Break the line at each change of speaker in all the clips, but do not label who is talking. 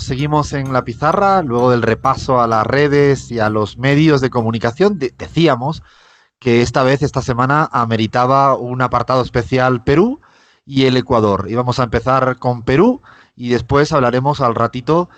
Seguimos en la pizarra, luego del repaso a las redes y a los medios de comunicación. Decíamos que esta semana, ameritaba un apartado especial Perú y el Ecuador. Íbamos a empezar con Perú y después hablaremos al ratito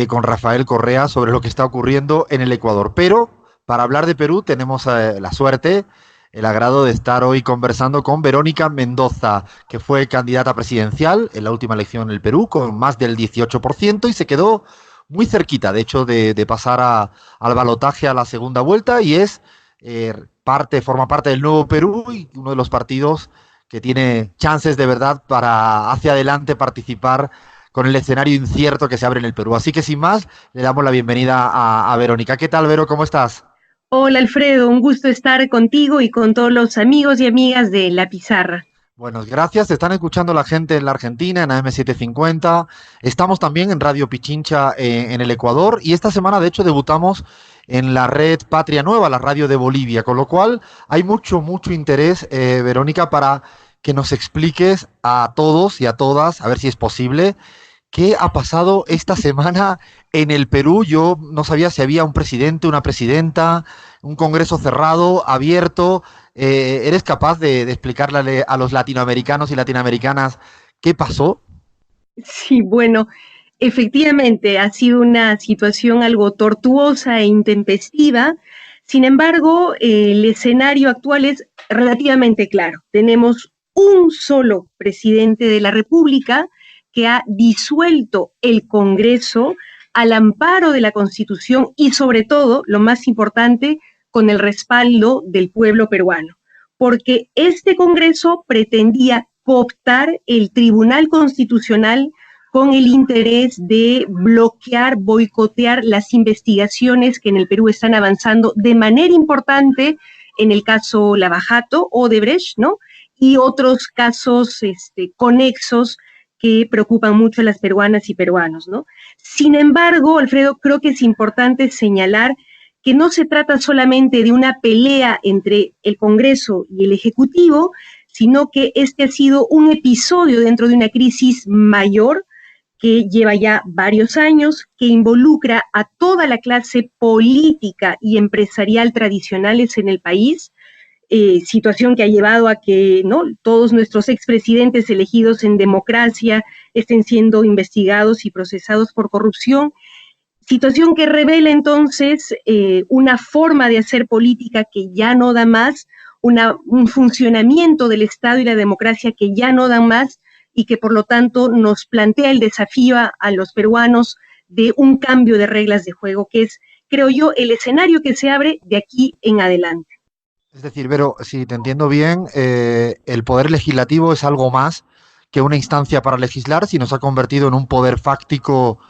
con Rafael Correa sobre lo que está ocurriendo en el Ecuador. Pero para hablar de Perú tenemos la suerte, el agrado de estar hoy conversando con Verónica Mendoza, que fue candidata presidencial en la última elección en el Perú con más del 18% y se quedó muy cerquita, de hecho, de pasar al balotaje a la segunda vuelta y es forma parte del Nuevo Perú y uno de los partidos que tiene chances de verdad para hacia adelante participar con el escenario incierto que se abre en el Perú. Así que sin más, le damos la bienvenida a Verónica. ¿Qué tal, Vero? ¿Cómo estás?
Hola Alfredo, un gusto estar contigo y con todos los amigos y amigas de La Pizarra.
Bueno, gracias. Te están escuchando la gente en la Argentina, en AM750. Estamos también en Radio Pichincha en el Ecuador y esta semana, de hecho, debutamos en la red Patria Nueva, la radio de Bolivia, con lo cual hay mucho interés, Verónica, para que nos expliques a todos y a todas, a ver si es posible, qué ha pasado esta semana en el Perú. Yo no sabía si había un presidente, una presidenta, un congreso cerrado, abierto. ¿Eres capaz de explicarle a los latinoamericanos y latinoamericanas qué pasó?
Sí, bueno, efectivamente ha sido una situación algo tortuosa e intempestiva. Sin embargo, el escenario actual es relativamente claro. Tenemos un solo presidente de la República que ha disuelto el Congreso al amparo de la Constitución y sobre todo, lo más importante, con el respaldo del pueblo peruano, porque este Congreso pretendía cooptar el Tribunal Constitucional con el interés de bloquear, boicotear las investigaciones que en el Perú están avanzando de manera importante en el caso Lavajato, Odebrecht, ¿no? Y otros casos conexos que preocupan mucho a las peruanas y peruanos, ¿no? Sin embargo, Alfredo, creo que es importante señalar que no se trata solamente de una pelea entre el Congreso y el Ejecutivo, sino que este ha sido un episodio dentro de una crisis mayor que lleva ya varios años, que involucra a toda la clase política y empresarial tradicionales en el país, situación que ha llevado a que, ¿no?, todos nuestros expresidentes elegidos en democracia estén siendo investigados y procesados por corrupción, situación que revela entonces una forma de hacer política que ya no da más, un funcionamiento del Estado y la democracia que ya no dan más y que por lo tanto nos plantea el desafío a los peruanos de un cambio de reglas de juego, que es, creo yo, el escenario que se abre de aquí en adelante.
Es decir, Vero, si te entiendo bien, el poder legislativo es algo más que una instancia para legislar, sino se ha convertido en un poder fáctico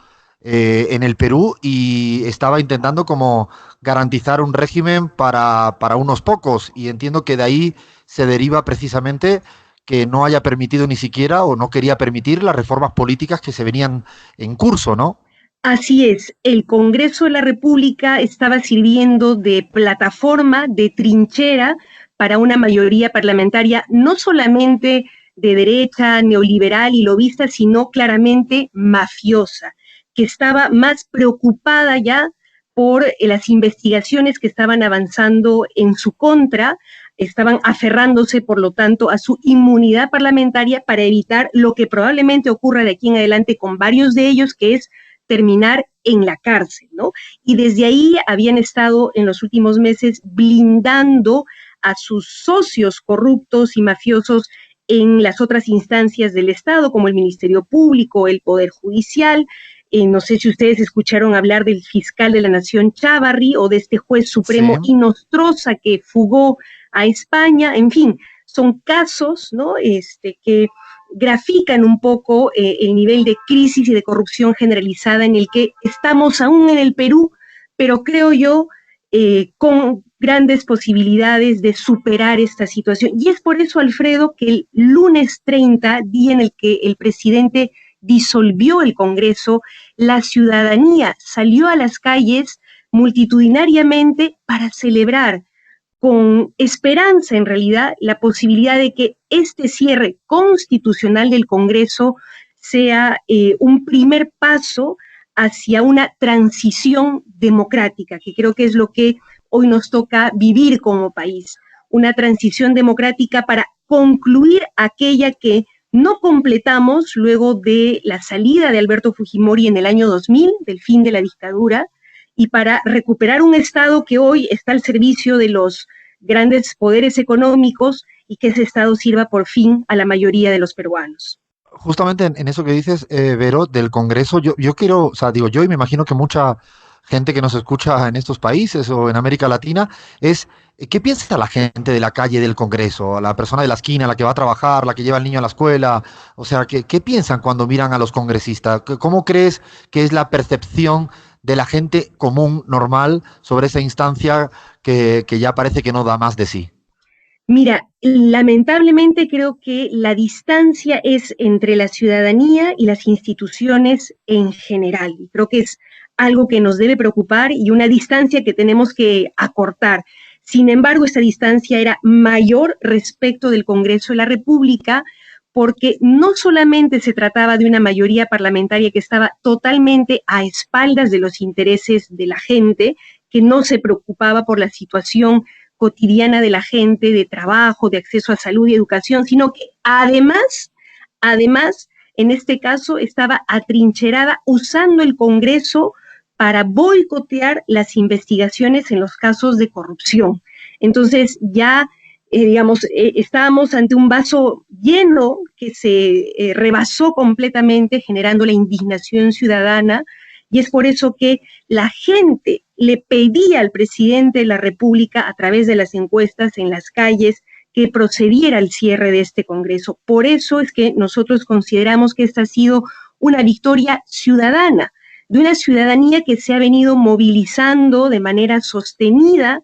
en el Perú y estaba intentando como garantizar un régimen para unos pocos y entiendo que de ahí se deriva precisamente que no haya permitido ni siquiera o no quería permitir las reformas políticas que se venían en curso, ¿no?
Así es, el Congreso de la República estaba sirviendo de plataforma, de trinchera para una mayoría parlamentaria no solamente de derecha, neoliberal y lobista, sino claramente mafiosa, que estaba más preocupada ya por las investigaciones que estaban avanzando en su contra, estaban aferrándose, por lo tanto, a su inmunidad parlamentaria para evitar lo que probablemente ocurra de aquí en adelante con varios de ellos, que es terminar en la cárcel, ¿no? Y desde ahí habían estado en los últimos meses blindando a sus socios corruptos y mafiosos en las otras instancias del Estado, como el Ministerio Público, el Poder Judicial. No sé si ustedes escucharon hablar del fiscal de la Nación Chávarri o de este juez
Sí.
supremo Inostroza que fugó a España. En fin, son casos, ¿no?, que grafican un poco el nivel de crisis y de corrupción generalizada en el que estamos aún en el Perú, pero creo yo con grandes posibilidades de superar esta situación. Y es por eso, Alfredo, que el lunes 30, día en el que el presidente disolvió el Congreso, la ciudadanía salió a las calles multitudinariamente para celebrar con esperanza, en realidad, la posibilidad de que este cierre constitucional del Congreso sea un primer paso hacia una transición democrática, que creo que es lo que hoy nos toca vivir como país, una transición democrática para concluir aquella que no completamos luego de la salida de Alberto Fujimori en el año 2000, del fin de la dictadura, y para recuperar un Estado que hoy está al servicio de los grandes poderes económicos y que ese Estado sirva por fin a la mayoría de los peruanos.
Justamente en eso que dices, Vero, del Congreso, yo quiero, o sea, digo yo y me imagino que mucha gente que nos escucha en estos países o en América Latina es, ¿qué piensa la gente de la calle del Congreso? La persona de la esquina, la que va a trabajar, la que lleva al niño a la escuela, o sea, ¿qué piensan cuando miran a los congresistas? ¿Cómo crees que es la percepción de la gente común, normal, sobre esa instancia que ya parece que no da más de sí?
Mira, lamentablemente creo que la distancia es entre la ciudadanía y las instituciones en general. Y creo que es algo que nos debe preocupar y una distancia que tenemos que acortar. Sin embargo, esta distancia era mayor respecto del Congreso de la República, porque no solamente se trataba de una mayoría parlamentaria que estaba totalmente a espaldas de los intereses de la gente, que no se preocupaba por la situación cotidiana de la gente, de trabajo, de acceso a salud y educación, sino que además, en este caso, estaba atrincherada usando el Congreso para boicotear las investigaciones en los casos de corrupción. Entonces, ya, estábamos ante un vaso lleno que se rebasó completamente, generando la indignación ciudadana, y es por eso que la gente le pedía al presidente de la República, a través de las encuestas en las calles, que procediera al cierre de este Congreso. Por eso es que nosotros consideramos que esta ha sido una victoria ciudadana, de una ciudadanía que se ha venido movilizando de manera sostenida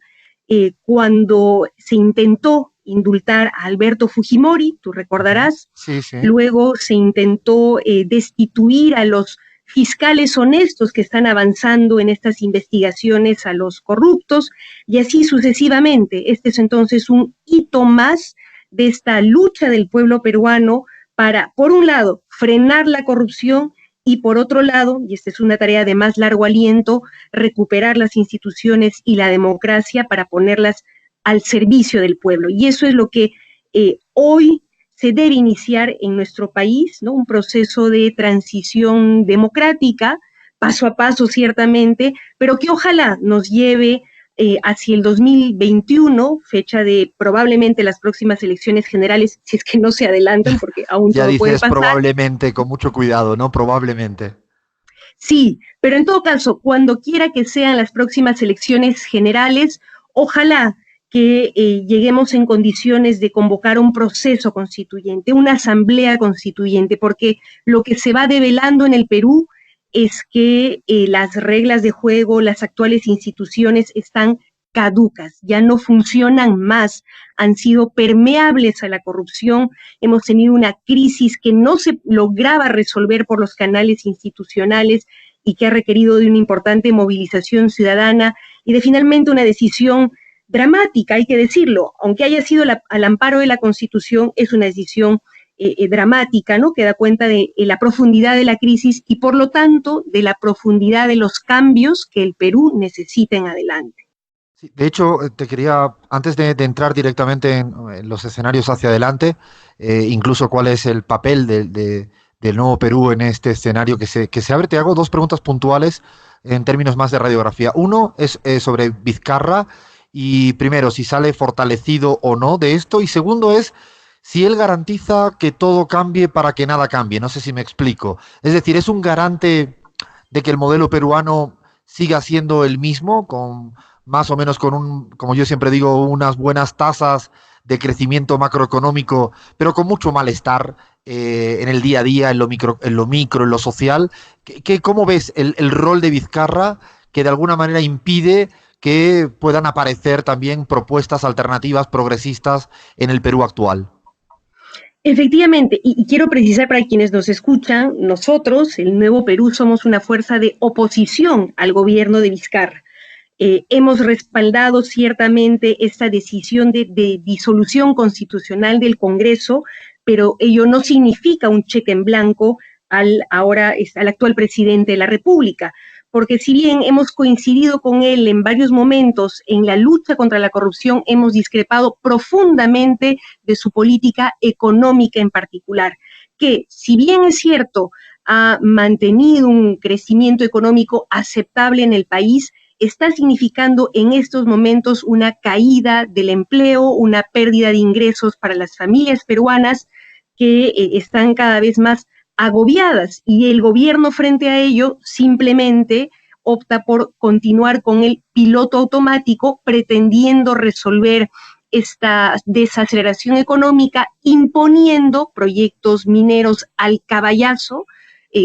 cuando se intentó indultar a Alberto Fujimori, tú recordarás,
Sí, sí.
luego se intentó destituir a los fiscales honestos que están avanzando en estas investigaciones a los corruptos, y así sucesivamente. Este es entonces un hito más de esta lucha del pueblo peruano para, por un lado, frenar la corrupción y por otro lado, y esta es una tarea de más largo aliento, recuperar las instituciones y la democracia para ponerlas al servicio del pueblo. Y eso es lo que hoy se debe iniciar en nuestro país, ¿no? Un proceso de transición democrática, paso a paso ciertamente, pero que ojalá nos lleve hacia el 2021, fecha de probablemente las próximas elecciones generales, si es que no se adelantan, porque aún
Ya
todo puede
dices
pasar.
probablemente, con mucho cuidado, ¿no? Probablemente.
Sí, pero en todo caso, cuando quiera que sean las próximas elecciones generales, ojalá que lleguemos en condiciones de convocar un proceso constituyente, una asamblea constituyente, porque lo que se va develando en el Perú es que las reglas de juego, las actuales instituciones están caducas, ya no funcionan más, han sido permeables a la corrupción, hemos tenido una crisis que no se lograba resolver por los canales institucionales y que ha requerido de una importante movilización ciudadana y de finalmente una decisión dramática, hay que decirlo, aunque haya sido al amparo de la Constitución, es una decisión dramática, ¿no? Que da cuenta de la profundidad de la crisis y por lo tanto de la profundidad de los cambios que el Perú necesita en adelante.
Sí, de hecho, te quería, antes de entrar directamente en los escenarios hacia adelante, incluso cuál es el papel del nuevo Perú en este escenario que se abre, te hago dos preguntas puntuales en términos más de radiografía. Uno es sobre Vizcarra y primero, si sale fortalecido o no de esto, y segundo es si él garantiza que todo cambie para que nada cambie. No sé si me explico. Es decir, ¿es un garante de que el modelo peruano siga siendo el mismo, con más o menos con como yo siempre digo, unas buenas tasas de crecimiento macroeconómico, pero con mucho malestar en el día a día, en lo micro, en lo social? ¿Cómo ves el rol de Vizcarra, que de alguna manera impide que puedan aparecer también propuestas alternativas progresistas en el Perú actual?
Efectivamente, y quiero precisar para quienes nos escuchan, nosotros, el Nuevo Perú, somos una fuerza de oposición al gobierno de Vizcarra. Hemos respaldado ciertamente esta decisión de disolución constitucional del Congreso, pero ello no significa un cheque en blanco al actual presidente de la República, porque si bien hemos coincidido con él en varios momentos en la lucha contra la corrupción, hemos discrepado profundamente de su política económica en particular, que si bien es cierto, ha mantenido un crecimiento económico aceptable en el país, está significando en estos momentos una caída del empleo, una pérdida de ingresos para las familias peruanas que están cada vez más agobiadas, y el gobierno frente a ello simplemente opta por continuar con el piloto automático, pretendiendo resolver esta desaceleración económica, imponiendo proyectos mineros al caballazo,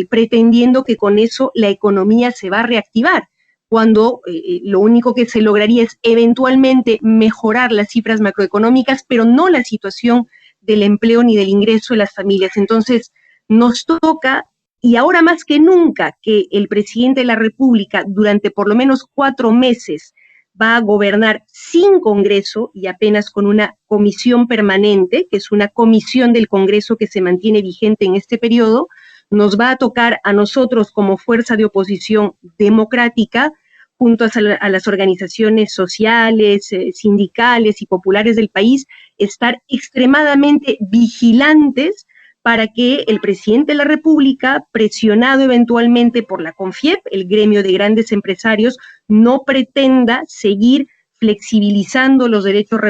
pretendiendo que con eso la economía se va a reactivar, cuando lo único que se lograría es eventualmente mejorar las cifras macroeconómicas, pero no la situación del empleo ni del ingreso de las familias. Entonces, nos toca, y ahora más que nunca, que el presidente de la República durante por lo menos 4 meses va a gobernar sin Congreso y apenas con una comisión permanente, que es una comisión del Congreso que se mantiene vigente en este periodo. Nos va a tocar a nosotros como fuerza de oposición democrática, junto a las organizaciones sociales, sindicales y populares del país, estar extremadamente vigilantes para que el presidente de la República, presionado eventualmente por la CONFIEP, el gremio de grandes empresarios, no pretenda seguir flexibilizando los derechos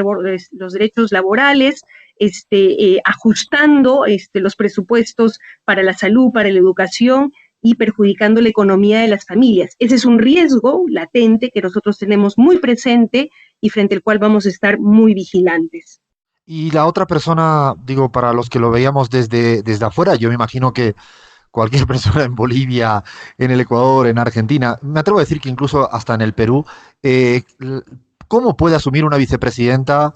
laborales, ajustando los presupuestos para la salud, para la educación, y perjudicando la economía de las familias. Ese es un riesgo latente que nosotros tenemos muy presente y frente al cual vamos a estar muy vigilantes.
Y la otra persona, digo, para los que lo veíamos desde afuera, yo me imagino que cualquier persona en Bolivia, en el Ecuador, en Argentina, me atrevo a decir que incluso hasta en el Perú, eh, ¿cómo puede asumir una vicepresidenta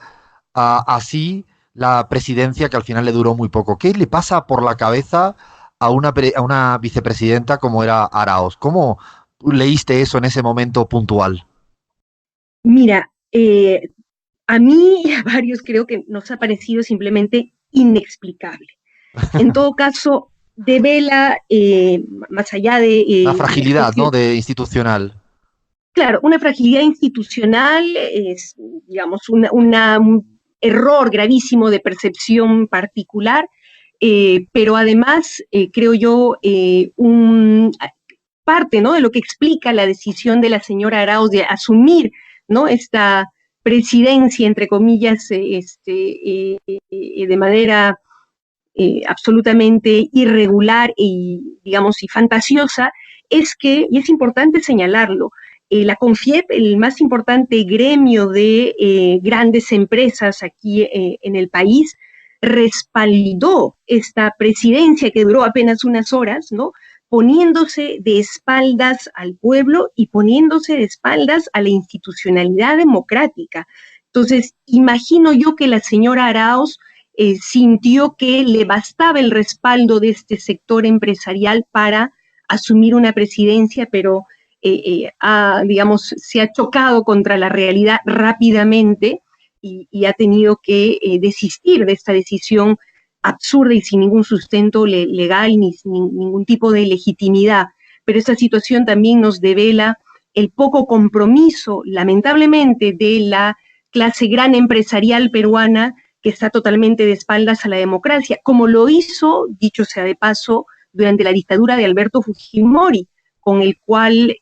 así la presidencia que al final le duró muy poco? ¿Qué le pasa por la cabeza a una vicepresidenta como era Arauz? ¿Cómo leíste eso en ese momento puntual?
Mira, a mí y a varios creo que nos ha parecido simplemente inexplicable. En todo caso, devela, más allá de
La
las
fragilidad, ¿no?
cuestiones,
De institucional.
claro, una fragilidad institucional, es, digamos, un error gravísimo de percepción particular, pero además, creo yo, parte, ¿no?, de lo que explica la decisión de la señora Arauz de asumir, ¿no?, esta presidencia, entre comillas, de manera absolutamente irregular y, digamos, y fantasiosa, es que, y es importante señalarlo, la CONFIEP, el más importante gremio de grandes empresas aquí en el país, respaldó esta presidencia que duró apenas unas horas, ¿no?, poniéndose de espaldas al pueblo y poniéndose de espaldas a la institucionalidad democrática. Entonces, imagino yo que la señora Arauz sintió que le bastaba el respaldo de este sector empresarial para asumir una presidencia, pero digamos, se ha chocado contra la realidad rápidamente y ha tenido que desistir de esta decisión absurda y sin ningún sustento legal ni sin ningún tipo de legitimidad. Pero esta situación también nos devela el poco compromiso, lamentablemente, de la clase gran empresarial peruana, que está totalmente de espaldas a la democracia, como lo hizo, dicho sea de paso, durante la dictadura de Alberto Fujimori, con el cual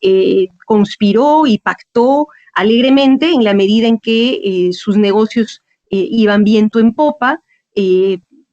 conspiró y pactó alegremente en la medida en que sus negocios iban viento en popa,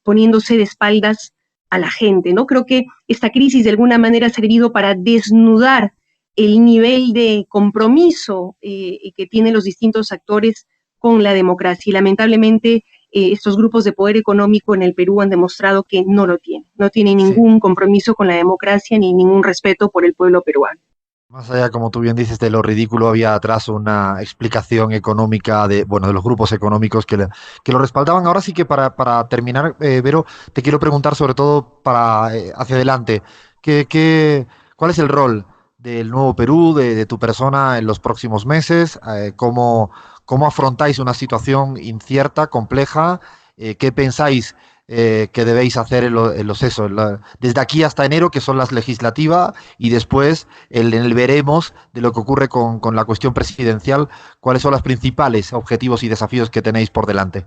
poniéndose de espaldas a la gente, ¿no? Creo que esta crisis de alguna manera ha servido para desnudar el nivel de compromiso que tienen los distintos actores con la democracia. Y lamentablemente estos grupos de poder económico en el Perú han demostrado que no lo tienen. No tienen ningún compromiso con la democracia ni ningún respeto por el pueblo peruano.
Más allá, como tú bien dices, de lo ridículo, había atrás una explicación económica de, bueno, de los grupos económicos que lo respaldaban. Ahora sí que para terminar, Vero, te quiero preguntar sobre todo para hacia adelante, ¿cuál es el rol del nuevo Perú, de tu persona en los próximos meses? ¿Cómo afrontáis una situación incierta, compleja? ¿Qué pensáis que debéis hacer desde aquí hasta enero, que son las legislativas, y después en el veremos de lo que ocurre con la cuestión presidencial, cuáles son los principales objetivos y desafíos que tenéis por delante.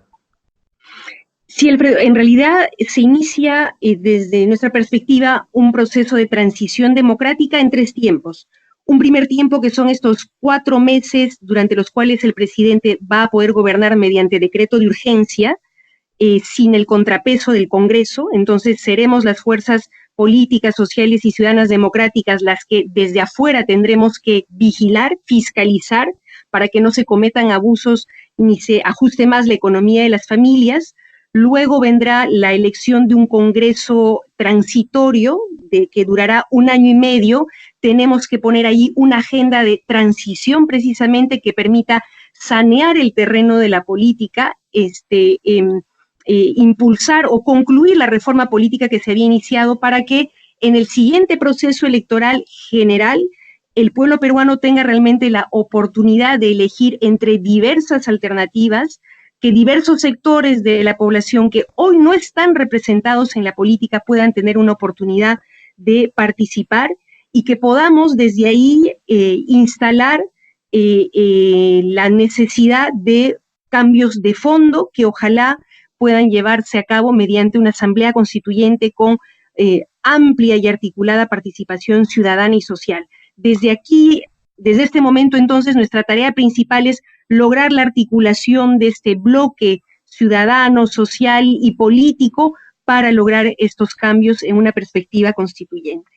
Sí, Alfredo, en realidad se inicia desde nuestra perspectiva un proceso de transición democrática en 3 tiempos. Un primer tiempo que son estos 4 meses durante los cuales el presidente va a poder gobernar mediante decreto de urgencia, sin el contrapeso del Congreso. Entonces seremos las fuerzas políticas, sociales y ciudadanas democráticas las que desde afuera tendremos que vigilar, fiscalizar, para que no se cometan abusos ni se ajuste más la economía de las familias. Luego vendrá la elección de un Congreso transitorio que durará 1 año y medio. Tenemos que poner ahí una agenda de transición precisamente que permita sanear el terreno de la política, impulsar o concluir la reforma política que se había iniciado para que en el siguiente proceso electoral general el pueblo peruano tenga realmente la oportunidad de elegir entre diversas alternativas, que diversos sectores de la población que hoy no están representados en la política puedan tener una oportunidad de participar y que podamos desde ahí instalar la necesidad de cambios de fondo que ojalá puedan llevarse a cabo mediante una asamblea constituyente con amplia y articulada participación ciudadana y social. Desde aquí, desde este momento entonces, nuestra tarea principal es lograr la articulación de este bloque ciudadano, social y político para lograr estos cambios en una perspectiva constituyente.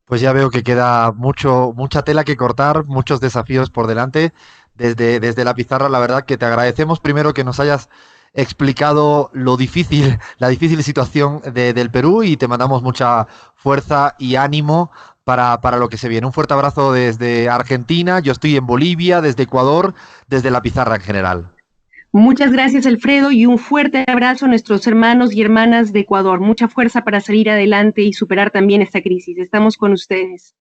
Pues ya veo que queda mucha tela que cortar, muchos desafíos por delante. Desde la pizarra, la verdad que te agradecemos primero que nos hayas explicado la difícil situación del Perú, y te mandamos mucha fuerza y ánimo para lo que se viene. Un fuerte abrazo desde Argentina, yo estoy en Bolivia, desde Ecuador, desde la pizarra en general.
Muchas gracias, Alfredo, y un fuerte abrazo a nuestros hermanos y hermanas de Ecuador. Mucha fuerza para salir adelante y superar también esta crisis. Estamos con ustedes.